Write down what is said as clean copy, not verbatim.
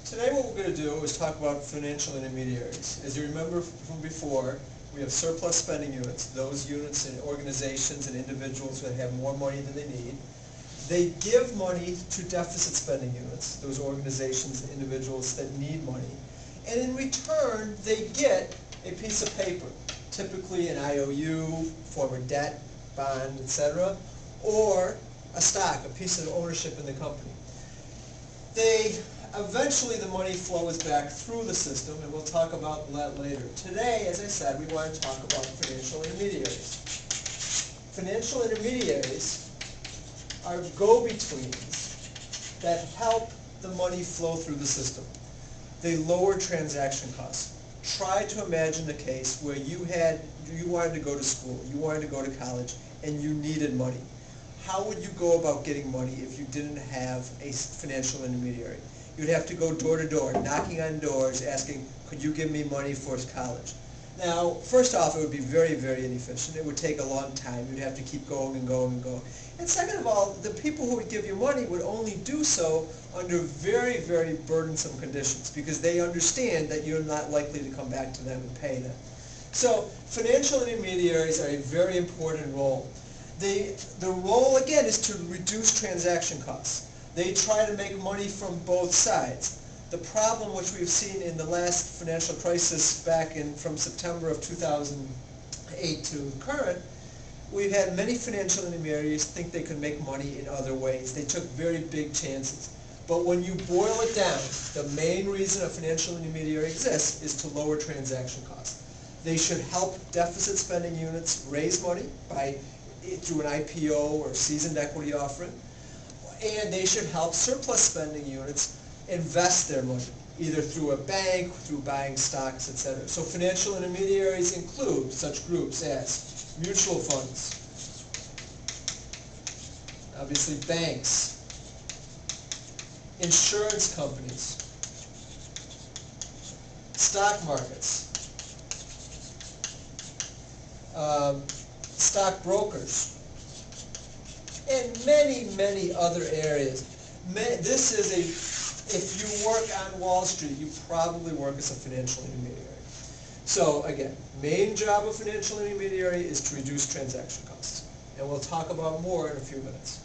Today what we're going to do is talk about financial intermediaries. As you remember from before, we have surplus spending units, those units in organizations and individuals that have more money than they need. They give money to deficit spending units, those organizations and individuals that need money. And in return, they get a piece of paper, typically an IOU, form of debt, bond, etc., or a stock, a piece of ownership in the company. Eventually the money flows back through the system, and we'll talk about that later. Today, as I said, we want to talk about financial intermediaries. Financial intermediaries are go-betweens that help the money flow through the system. They lower transaction costs. Try to imagine the case where you wanted to go to school, you wanted to go to college, and you needed money. How would you go about getting money if you didn't have a financial intermediary? You'd have to go door to door, knocking on doors, asking, could you give me money for college? Now, first off, it would be very, very inefficient. It would take a long time. You'd have to keep going and going and going. And second of all, the people who would give you money would only do so under very, very burdensome conditions because they understand that you're not likely to come back to them and pay them. So financial intermediaries are a very important role. The role, again, is to reduce transaction costs. They try to make money from both sides. The problem which we've seen in the last financial crisis from September of 2008 to current, we've had many financial intermediaries think they could make money in other ways. They took very big chances. But when you boil it down, the main reason a financial intermediary exists is to lower transaction costs. They should help deficit spending units raise money through an IPO or seasoned equity offering. And they should help surplus spending units invest their money, either through a bank, through buying stocks, etc. So financial intermediaries include such groups as mutual funds, obviously banks, insurance companies, stock markets, stock brokers, and many, many other areas. If you work on Wall Street, you probably work as a financial intermediary. So again, main job of financial intermediary is to reduce transaction costs. And we'll talk about more in a few minutes.